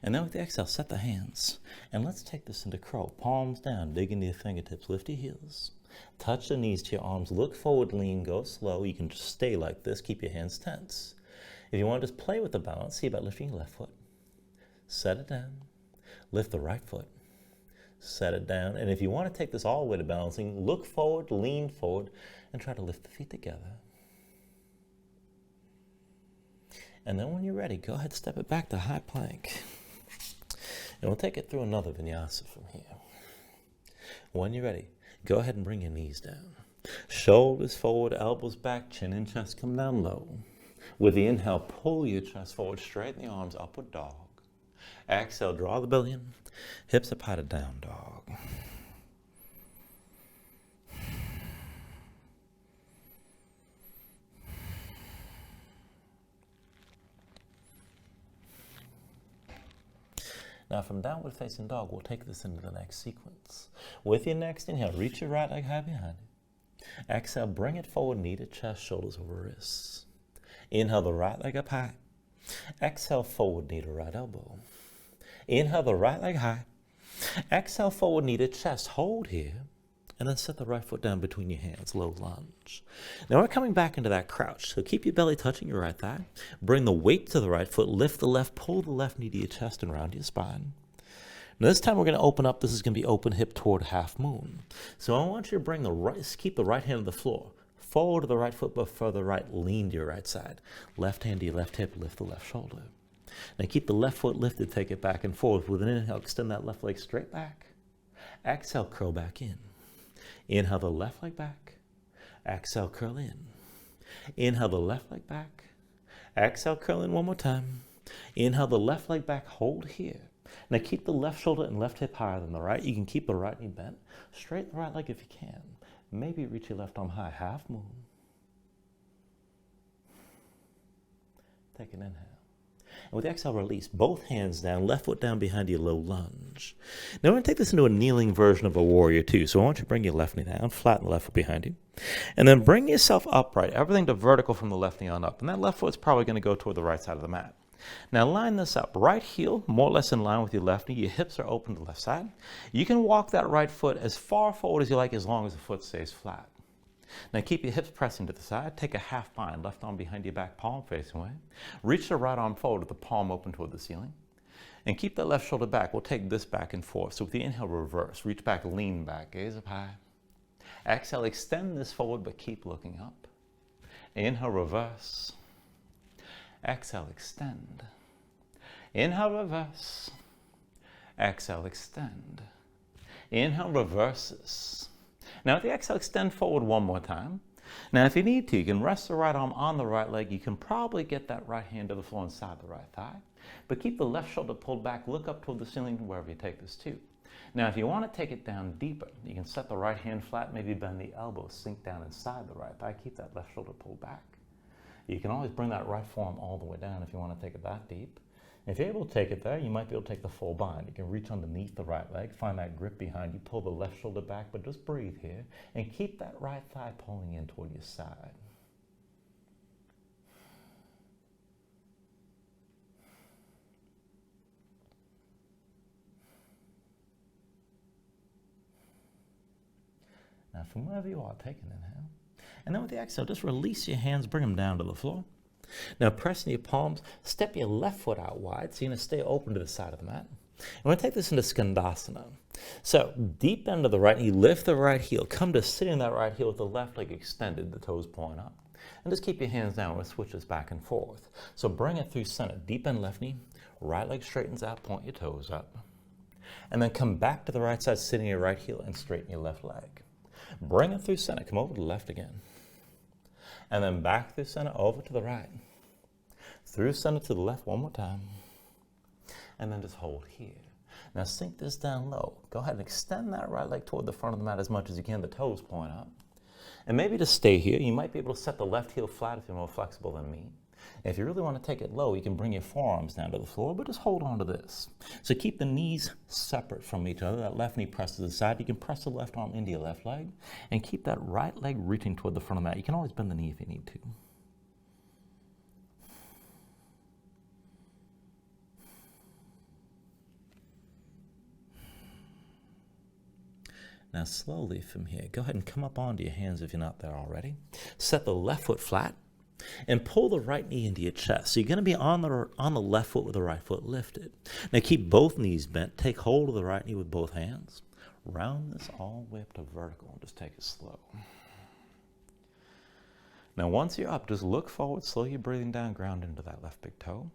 And then with the exhale, set the hands. And let's take this into crow. Palms down, dig into your fingertips, lift your heels. Touch the knees to your arms, look forward, lean, go slow. You can just stay like this, keep your hands tense. If you want to just play with the balance, see about lifting your left foot. Set it down, lift the right foot, set it down. And if you want to take this all the way to balancing, look forward, lean forward, and try to lift the feet together. And then when you're ready, go ahead, step it back to high plank. And we'll take it through another vinyasa from here. When you're ready, go ahead and bring your knees down. Shoulders forward, elbows back, chin and chest come down low. With the inhale, pull your chest forward, straighten the arms, upward dog. Exhale, draw the belly in. Hips up high to down dog. Now from downward facing dog, we'll take this into the next sequence. With your next inhale, reach your right leg high behind you. Exhale, bring it forward, knee to chest, shoulders over wrists. Inhale the right leg up high. Exhale, forward knee to right elbow. Inhale the right leg high. Exhale, forward knee to chest, hold here. And then set the right foot down between your hands, low lunge. Now we're coming back into that crouch, so keep your belly touching your right thigh. Bring the weight to the right foot, lift the left, pull the left knee to your chest and round your spine. Now this time we're going to open up. This is going to be open hip toward half moon. So I want you to bring the right, keep the right hand on the floor. Forward to the right foot, but further right, lean to your right side. Left hand to your left hip, lift the left shoulder. Now keep the left foot lifted, take it back and forth. With an inhale, extend that left leg straight back. Exhale, curl back in. Inhale the left leg back. Exhale, curl in. Inhale the left leg back. Exhale, curl in one more time. Inhale the left leg back, hold here. Now keep the left shoulder and left hip higher than the right. You can keep the right knee bent. Straighten the right leg if you can. Maybe reach your left arm high, half moon. Take an inhale. And with the exhale, release both hands down, left foot down behind you, low lunge. Now we're going to take this into a kneeling version of a warrior two. So I want you to bring your left knee down, flatten the left foot behind you. And then bring yourself upright, everything to vertical from the left knee on up. And that left foot's probably going to go toward the right side of the mat. Now line this up. Right heel, more or less in line with your left knee. Your hips are open to the left side. You can walk that right foot as far forward as you like, as long as the foot stays flat. Now keep your hips pressing to the side. Take a half bind, left arm behind your back, palm facing away. Reach the right arm forward with the palm open toward the ceiling. And keep that left shoulder back. We'll take this back and forth. So with the inhale, reverse. Reach back, lean back, gaze up high. Exhale, extend this forward, but keep looking up. Inhale, reverse. Exhale, extend. Inhale, reverse. Exhale, extend. Inhale, reverses. Now, with the exhale, extend forward one more time. Now, if you need to, you can rest the right arm on the right leg. You can probably get that right hand to the floor inside the right thigh. But keep the left shoulder pulled back. Look up toward the ceiling wherever you take this to. Now, if you want to take it down deeper, you can set the right hand flat, maybe bend the elbow, sink down inside the right thigh. Keep that left shoulder pulled back. You can always bring that right forearm all the way down if you want to take it that deep. If you're able to take it there, you might be able to take the full bind. You can reach underneath the right leg, find that grip behind you, pull the left shoulder back, but just breathe here, and keep that right thigh pulling in toward your side. Now from wherever you are, take an inhale. And then with the exhale, just release your hands, bring them down to the floor. Now pressing your palms, step your left foot out wide, so you're going to stay open to the side of the mat. And we're going to take this into Skandasana. So deep bend of the right knee, lift the right heel, come to sitting in that right heel with the left leg extended, the toes point up. And just keep your hands down, we'll switch this back and forth. So bring it through center, deep bend left knee, right leg straightens out, point your toes up. And then come back to the right side, sitting your right heel and straighten your left leg. Bring it through center, come over to the left again. And then back through center, over to the right. Through center to the left one more time. And then just hold here. Now sink this down low. Go ahead and extend that right leg toward the front of the mat as much as you can. The toes point up. And maybe to stay here, you might be able to set the left heel flat if you're more flexible than me. If you really want to take it low, you can bring your forearms down to the floor, but just hold on to this. So keep the knees separate from each other. That left knee presses to the side. You can press the left arm into your left leg and keep that right leg reaching toward the front of the mat. You can always bend the knee if you need to. Now slowly from here, go ahead and come up onto your hands if you're not there already. Set the left foot flat. And pull the right knee into your chest. So you're going to be on the left foot with the right foot lifted. Now keep both knees bent. Take hold of the right knee with both hands. Round this all the way up to vertical and just take it slow. Now once you're up, just look forward, slow your breathing down, ground into that left big toe.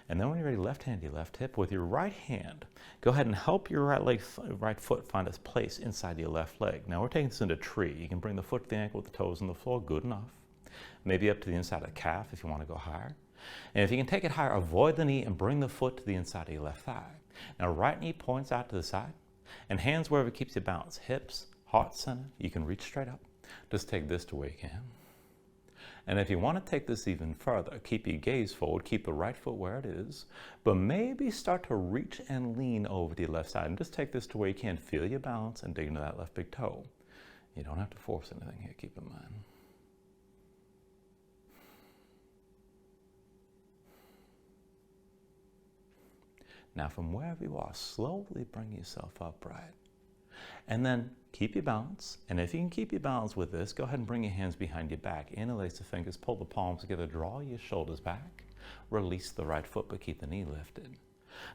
And then when you're ready, left hand to your left hip. With your right hand, go ahead and help your right foot find its place inside your left leg. Now we're taking this into tree. You can bring the foot to the ankle with the toes on the floor, good enough. Maybe up to the inside of the calf if you want to go higher. And if you can take it higher, avoid the knee and bring the foot to the inside of your left thigh. Now, right knee points out to the side, and hands wherever it keeps you balanced. Hips, heart center, you can reach straight up. Just take this to where you can. And if you want to take this even further, keep your gaze forward, keep the right foot where it is, but maybe start to reach and lean over to your left side. And just take this to where you can. Feel your balance and dig into that left big toe. You don't have to force anything here, keep in mind. Now, from wherever you are, slowly bring yourself upright. And then keep your balance. And if you can keep your balance with this, go ahead and bring your hands behind your back. Interlace the fingers, pull the palms together, draw your shoulders back. Release the right foot, but keep the knee lifted.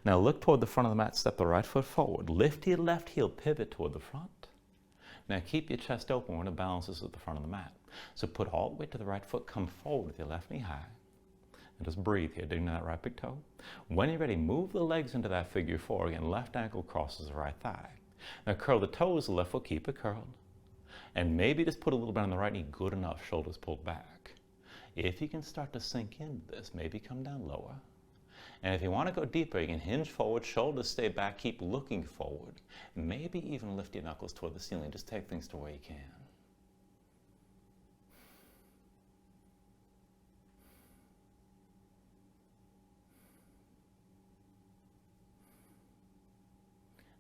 Now look toward the front of the mat, step the right foot forward. Lift your left heel, pivot toward the front. Now keep your chest open when it balances at the front of the mat. So put all the way to the right foot, come forward with your left knee high. And just breathe here, dig into that right big toe. When you're ready, move the legs into that figure four. Again, left ankle crosses the right thigh. Now curl the toes, the left foot, keep it curled. And maybe just put a little bit on the right knee, good enough, shoulders pulled back. If you can start to sink into this, maybe come down lower. And if you want to go deeper, you can hinge forward, shoulders stay back, keep looking forward. Maybe even lift your knuckles toward the ceiling, just take things to where you can.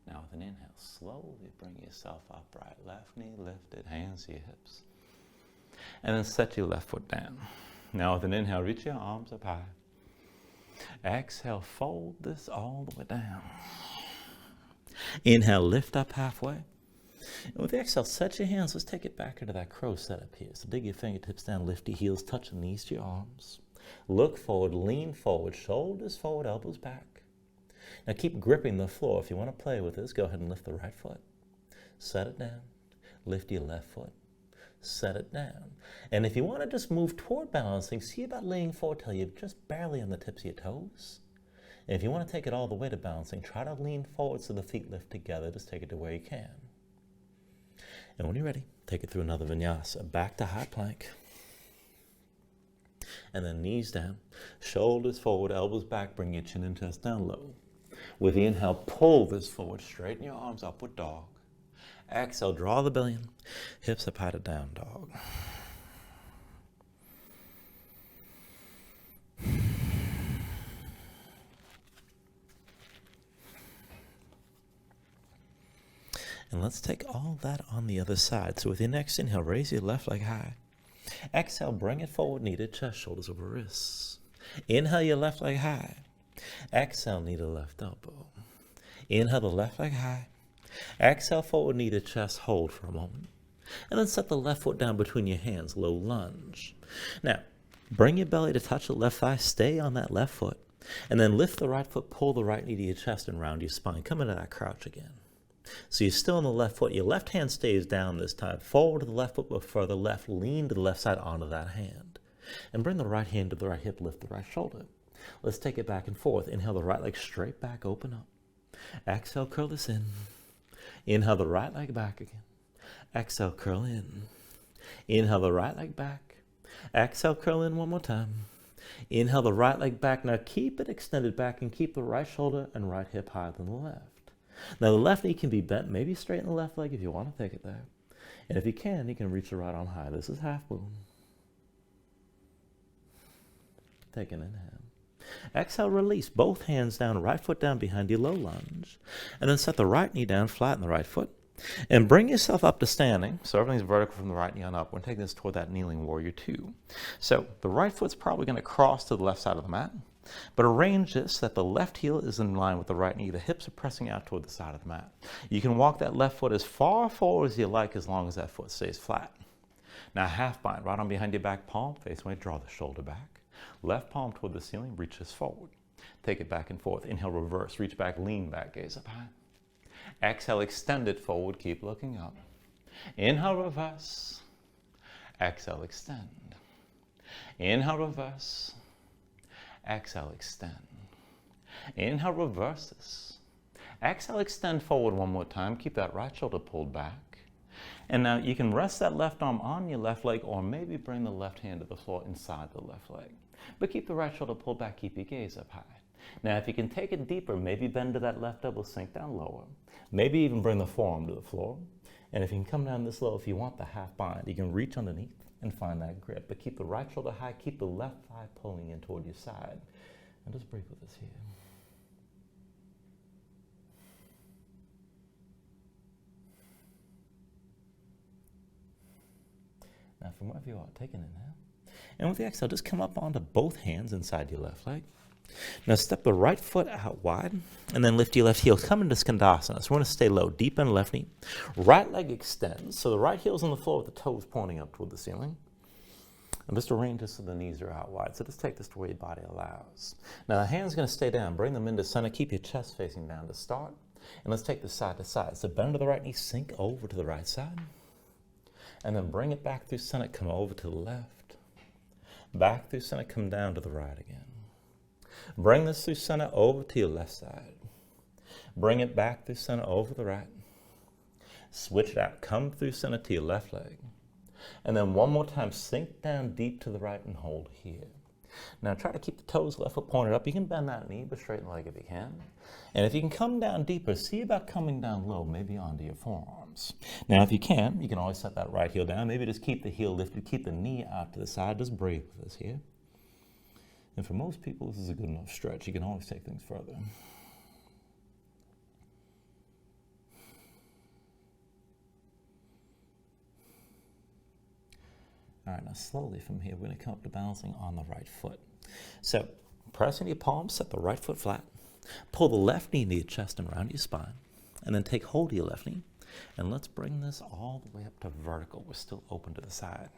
Now with an inhale, slowly bring yourself upright. Left knee lifted, hands to your hips. And then set your left foot down. Now with an inhale, reach your arms up high. Exhale, fold this all the way down. Inhale, lift up halfway. And with the exhale, set your hands. Let's take it back into that crow setup here. So dig your fingertips down, lift your heels, touch the knees to your arms. Look forward, lean forward, shoulders forward, elbows back. Now keep gripping the floor. If you want to play with this, go ahead and lift the right foot. Set it down. Lift your left foot. Set it down. And if you want to just move toward balancing, see about leaning forward till you're just barely on the tips of your toes. And if you want to take it all the way to balancing, try to lean forward so the feet lift together. Just take it to where you can. And when you're ready, take it through another vinyasa. Back to high plank. And then knees down, shoulders forward, elbows back, bring your chin and chest down low. With the inhale, pull this forward, straighten your arms, upward dog. Exhale, draw the belly in, hips up high to down dog. And let's take all that on the other side. So with your next inhale, raise your left leg high. Exhale, bring it forward, knee to chest, shoulders over wrists. Inhale your left leg high. Exhale, knee to left elbow. Inhale the left leg high. Exhale, forward knee to chest, hold for a moment. And then set the left foot down between your hands, low lunge. Now, bring your belly to touch the left thigh, stay on that left foot. And then lift the right foot, pull the right knee to your chest and round your spine. Come into that crouch again. So you're still on the left foot. Your left hand stays down this time. Forward to the left foot, but further left. Lean to the left side onto that hand. And bring the right hand to the right hip, lift the right shoulder. Let's take it back and forth. Inhale the right leg straight back, open up. Exhale, curl this in. Inhale the right leg back again. Exhale, curl in. Inhale the right leg back. Exhale, curl in one more time. Inhale the right leg back. Now keep it extended back and keep the right shoulder and right hip higher than the left. Now the left knee can be bent, maybe straighten the left leg if you want to take it there. And if you can reach the right arm high. This is half moon. Take an inhale. Exhale, release both hands down, right foot down behind your low lunge. And then set the right knee down, flatten the right foot. And bring yourself up to standing. So everything's vertical from the right knee on up. We're taking this toward that kneeling warrior two. So the right foot's probably going to cross to the left side of the mat. But arrange this so that the left heel is in line with the right knee. The hips are pressing out toward the side of the mat. You can walk that left foot as far forward as you like as long as that foot stays flat. Now half bind, right arm behind your back, palm face away, draw the shoulder back. Left palm toward the ceiling, reach this forward. Take it back and forth. Inhale, reverse, reach back, lean back, gaze up high. Exhale, extend it forward, keep looking up. Inhale, reverse. Exhale, extend. Inhale, reverse. Exhale, extend. Inhale, reverse this. Exhale, extend forward one more time. Keep that right shoulder pulled back. And now you can rest that left arm on your left leg or maybe bring the left hand to the floor inside the left leg. But keep the right shoulder pulled back, keep your gaze up high. Now, if you can take it deeper, maybe bend to that left elbow, sink down lower. Maybe even bring the forearm to the floor. And if you can come down this low, if you want the half bind, you can reach underneath and find that grip. But keep the right shoulder high, keep the left thigh pulling in toward your side. And just breathe with us here. Now, from wherever you are, take an inhale. And with the exhale, just come up onto both hands inside your left leg. Now, step the right foot out wide, and then lift your left heel. Come into Skandasana. So we're going to stay low, deep in the left knee. Right leg extends, so the right heel's on the floor with the toes pointing up toward the ceiling. And just arrange this so the knees are out wide. So just take this to where your body allows. Now, the hand's going to stay down. Bring them into center. Keep your chest facing down to start. And let's take this side to side. So bend to the right knee, sink over to the right side. And then bring it back through center, come over to the left. Back through center, come down to the right again. Bring this through center over to your left side. Bring it back through center over the right. Switch it out, come through center to your left leg. And then one more time, sink down deep to the right and hold here. Now try to keep the toes left foot pointed up. You can bend that knee, but straighten the leg if you can. And if you can come down deeper, see about coming down low, maybe onto your forearms. Now if you can always set that right heel down. Maybe just keep the heel lifted, keep the knee out to the side. Just breathe with us here. And for most people, this is a good enough stretch. You can always take things further. All right, now slowly from here, we're going to come up to balancing on the right foot. So press into your palms, set the right foot flat. Pull the left knee into your chest and around your spine. And then take hold of your left knee. And let's bring this all the way up to vertical. We're still open to the side.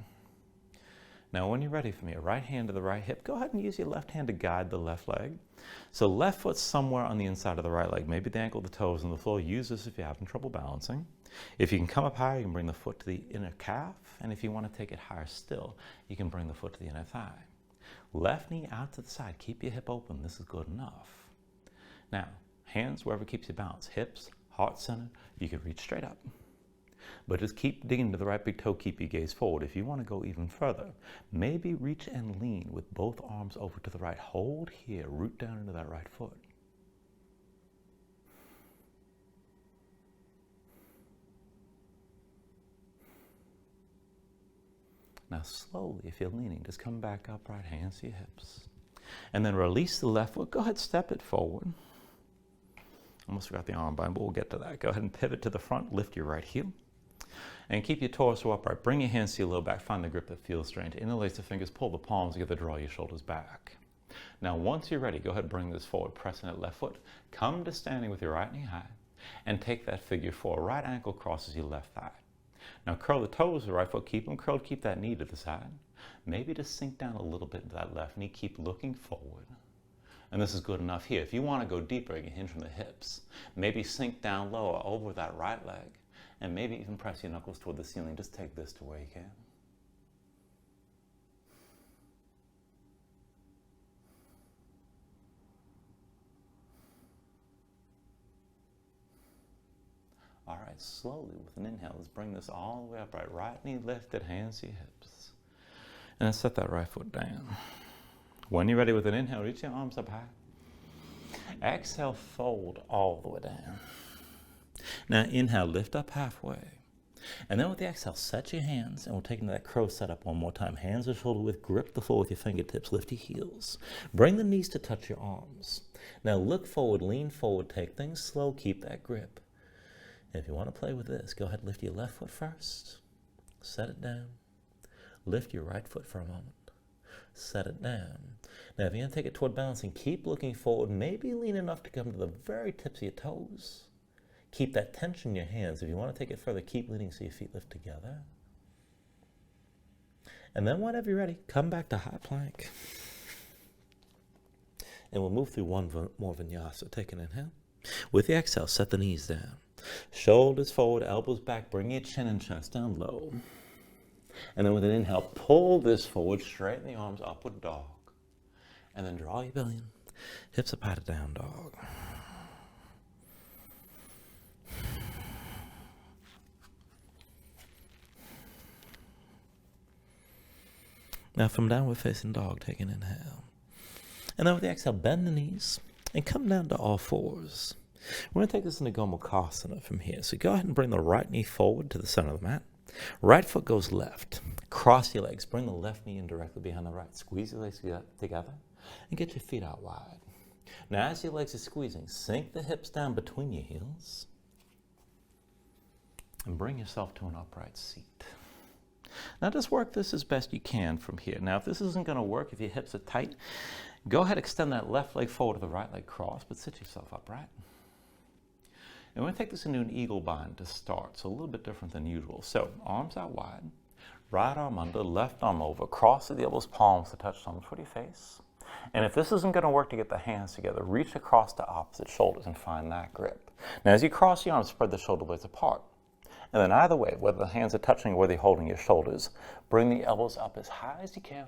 Now when you're ready from here, right hand to the right hip, go ahead and use your left hand to guide the left leg. So left foot somewhere on the inside of the right leg, maybe the ankle, the toes on the floor. Use this if you're having trouble balancing. If you can come up higher, you can bring the foot to the inner calf. And if you want to take it higher still, you can bring the foot to the inner thigh. Left knee out to the side. Keep your hip open. This is good enough. Now, hands wherever keeps you balanced. Hips, heart center. You can reach straight up. But just keep digging to the right big toe. Keep your gaze forward. If you want to go even further, maybe reach and lean with both arms over to the right. Hold here. Root down into that right foot. Now slowly, if you're leaning, just come back upright, hands to your hips. And then release the left foot. Go ahead, step it forward. Almost forgot the arm bind, but we'll get to that. Go ahead and pivot to the front, lift your right heel. And keep your torso upright. Bring your hands to your low back. Find the grip that feels strange. Interlace the fingers, pull the palms together, draw your shoulders back. Now once you're ready, go ahead and bring this forward. Press in that left foot. Come to standing with your right knee high. And take that figure four. Right ankle crosses your left thigh. Now curl the toes of the right foot, keep them curled, keep that knee to the side. Maybe just sink down a little bit into that left knee, keep looking forward. And this is good enough here. If you want to go deeper, you can hinge from the hips. Maybe sink down lower over that right leg, and maybe even press your knuckles toward the ceiling. Just take this to where you can. All right, slowly with an inhale, let's bring this all the way upright. Right knee lifted, hands to your hips. And then set that right foot down. When you're ready with an inhale, reach your arms up high. Exhale, fold all the way down. Now inhale, lift up halfway. And then with the exhale, set your hands, and we'll take into that crow setup one more time. Hands to shoulder width, grip the floor with your fingertips, lift your heels. Bring the knees to touch your arms. Now look forward, lean forward, take things slow, keep that grip. If you want to play with this, go ahead and lift your left foot first. Set it down. Lift your right foot for a moment. Set it down. Now, if you're going to take it toward balancing, keep looking forward. Maybe lean enough to come to the very tips of your toes. Keep that tension in your hands. If you want to take it further, keep leaning so your feet lift together. And then whenever you're ready, come back to high plank. And we'll move through one more vinyasa. Take an inhale. With the exhale, set the knees down. Shoulders forward, elbows back, bring your chin and chest down low. And then with an inhale, pull this forward, straighten the arms, upward dog. And then draw your belly in. Hips up high to down dog. Now from downward facing dog, take an inhale. And then with the exhale, bend the knees and come down to all fours. We're going to take this into Baddha from here. So go ahead and bring the right knee forward to the center of the mat. Right foot goes left. Cross your legs. Bring the left knee in directly behind the right. Squeeze your legs together and get your feet out wide. Now as your legs are squeezing, sink the hips down between your heels and bring yourself to an upright seat. Now just work this as best you can from here. Now if this isn't going to work, if your hips are tight, go ahead and extend that left leg forward to the right leg cross, but sit yourself upright. And we're going to take this into an eagle bind to start, so a little bit different than usual. So arms out wide, right arm under, left arm over, cross the elbows, palms to touch thumbs for your face. And if this isn't going to work to get the hands together, reach across to opposite shoulders and find that grip. Now as you cross your arms, spread the shoulder blades apart. And then either way, whether the hands are touching or whether you're holding your shoulders, bring the elbows up as high as you can.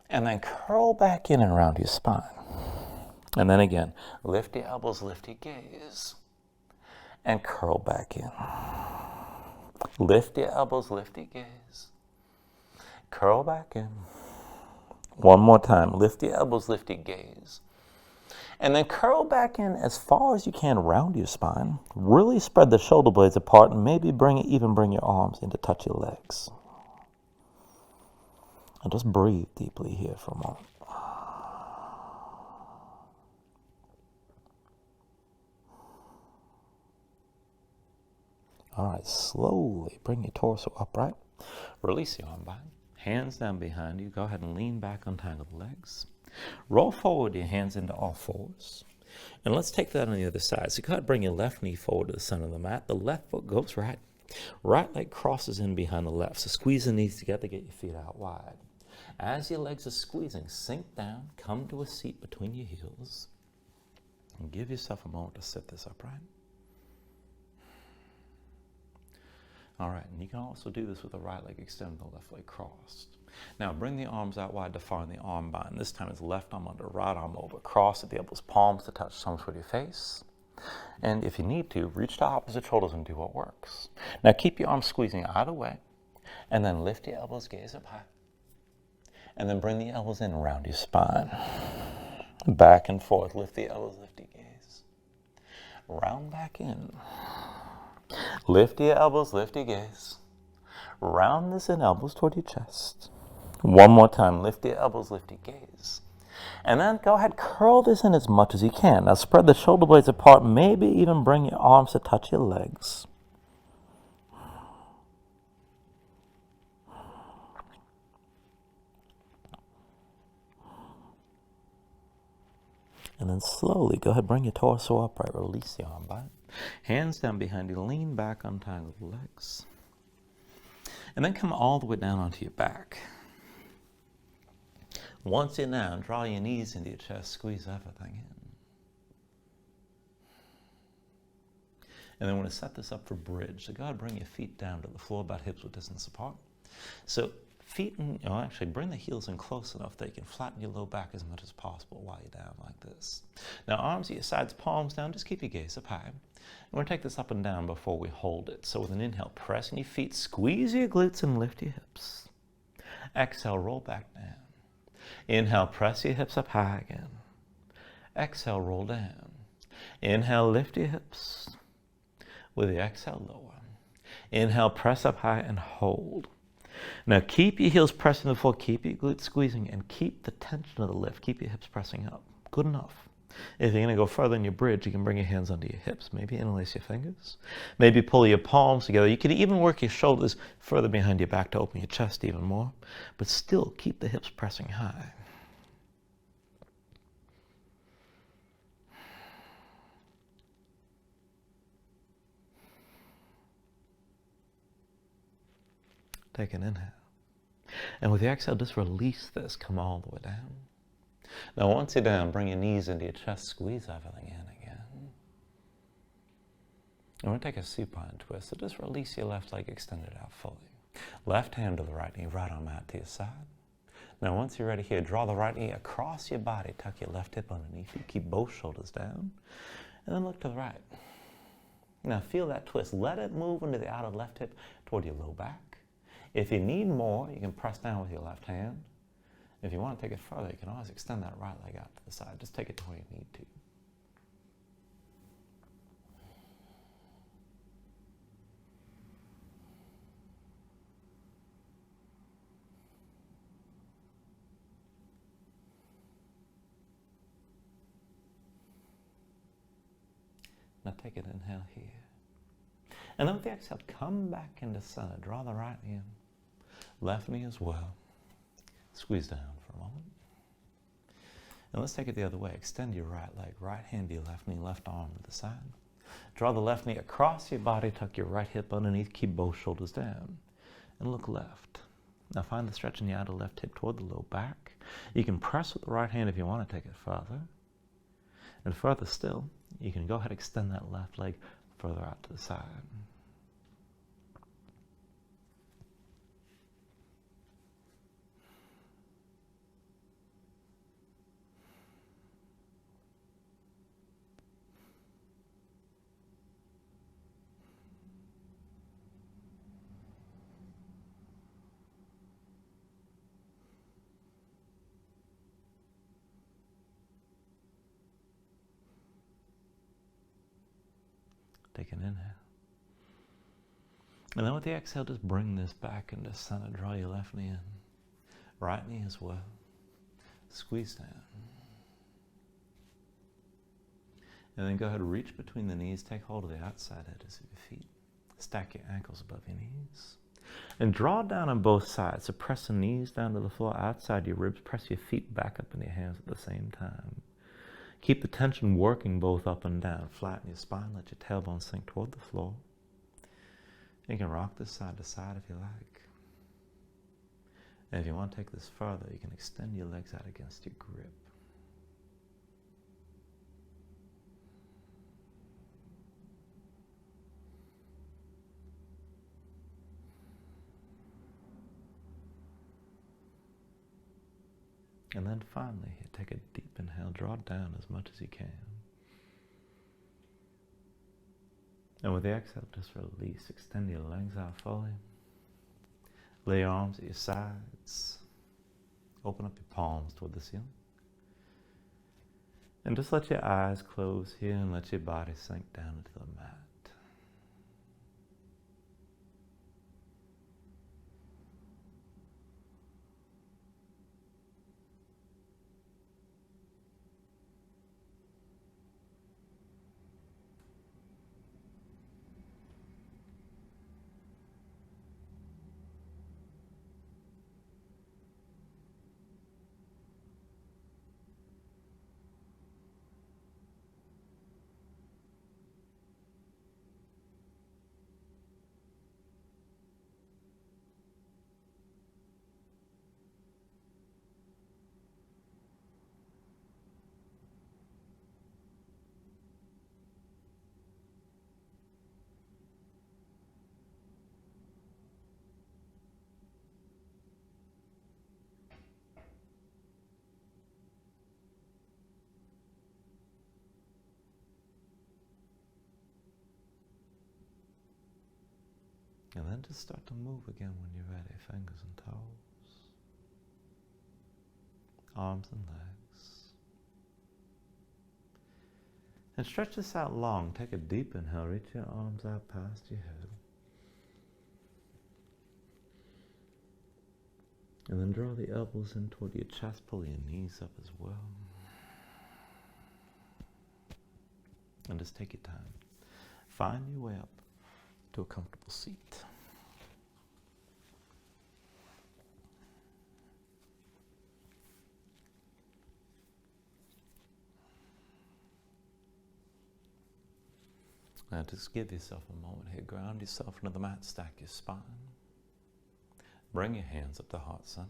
And then curl back in and around your spine. And then again, lift your elbows, lift your gaze, and curl back in. Lift your elbows, lift your gaze, curl back in. One more time, lift your elbows, lift your gaze. And then curl back in as far as you can around your spine. Really spread the shoulder blades apart and maybe even bring your arms in to touch your legs. And just breathe deeply here for a moment. All right, slowly bring your torso upright. Release your arm bind. Hands down behind you. Go ahead and lean back, untangle the legs. Roll forward your hands into all fours. And let's take that on the other side. So go ahead and bring your left knee forward to the center of the mat. The left foot goes right. Right leg crosses in behind the left. So squeeze the knees together, get your feet out wide. As your legs are squeezing, sink down, come to a seat between your heels, and give yourself a moment to sit this upright. All right, and you can also do this with the right leg extended, the left leg crossed. Now bring the arms out wide to find the arm bind. This time it's left arm under, right arm over. Cross at the elbows, palms to touch thumbs with your face. And if you need to, reach to opposite shoulders and do what works. Now keep your arms squeezing either way, and then lift your elbows, gaze up high. And then bring the elbows in around your spine. Back and forth, lift the elbows, lift your gaze. Round back in. Lift your elbows, lift your gaze. Round this in elbows toward your chest. One more time, lift your elbows, lift your gaze. And then go ahead, curl this in as much as you can. Now spread the shoulder blades apart, maybe even bring your arms to touch your legs. And then slowly, go ahead, bring your torso upright, release the arm bind. Hands down behind you, lean back, untangle the legs. And then come all the way down onto your back. Once you're down, draw your knees into your chest, squeeze everything in. And then we're going to set this up for bridge. So go ahead, bring your feet down to the floor, about hips width distance apart. So feet, actually bring the heels in close enough that you can flatten your low back as much as possible while you're down like this. Now arms at your sides, palms down, just keep your gaze up high. And we're going to take this up and down before we hold it. So with an inhale, press in your feet, squeeze your glutes and lift your hips. Exhale, roll back down. Inhale, press your hips up high again. Exhale, roll down. Inhale, lift your hips. With the exhale, lower. Inhale, press up high and hold. Now keep your heels pressing to the floor, keep your glutes squeezing, and keep the tension of the lift. Keep your hips pressing up. Good enough. If you're going to go further in your bridge, you can bring your hands under your hips. Maybe interlace your fingers. Maybe pull your palms together. You can even work your shoulders further behind your back to open your chest even more. But still keep the hips pressing high. Take an inhale. And with the exhale, just release this. Come all the way down. Now once you're down, bring your knees into your chest, squeeze everything in again. And we're going to take a supine twist. So just release your left leg, extend it out fully. Left hand to the right knee, right arm out to your side. Now once you're ready here, draw the right knee across your body, tuck your left hip underneath you, keep both shoulders down, and then look to the right. Now feel that twist. Let it move into the outer left hip toward your low back. If you need more, you can press down with your left hand. If you want to take it further, you can always extend that right leg out to the side. Just take it to where you need to. Now take an inhale here. And then with the exhale, come back into center. Draw the right knee in. Left knee as well. Squeeze down for a moment. And let's take it the other way. Extend your right leg. Right hand to your left knee, left arm to the side. Draw the left knee across your body. Tuck your right hip underneath. Keep both shoulders down. And look left. Now find the stretch in the outer left hip toward the low back. You can press with the right hand if you want to take it further. And further still, you can go ahead and extend that left leg further out to the side. Take an inhale. And then with the exhale, just bring this back into center. Draw your left knee in. Right knee as well. Squeeze down. And then go ahead and reach between the knees. Take hold of the outside edges of your feet. Stack your ankles above your knees. And draw down on both sides. So press the knees down to the floor outside your ribs. Press your feet back up in your hands at the same time. Keep the tension working both up and down. Flatten your spine. Let your tailbone sink toward the floor. You can rock this side to side if you like. And if you want to take this further, you can extend your legs out against your grip. And then finally, take a deep inhale, draw down as much as you can. And with the exhale, just release. Extend your legs out fully. Lay your arms at your sides. Open up your palms toward the ceiling. And just let your eyes close here and let your body sink down into the mat. And then just start to move again when you're ready. Fingers and toes. Arms and legs. And stretch this out long. Take a deep inhale. Reach your arms out past your head. And then draw the elbows in toward your chest. Pull your knees up as well. And just take your time. Find your way up to a comfortable seat. Now just give yourself a moment here. Ground yourself into the mat. Stack your spine. Bring your hands up to heart center.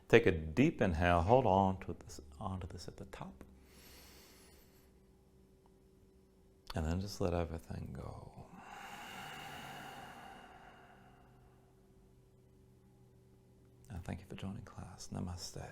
Take a deep inhale. Hold on to onto this at the top. And then just let everything go. Now thank you for joining class. Namaste.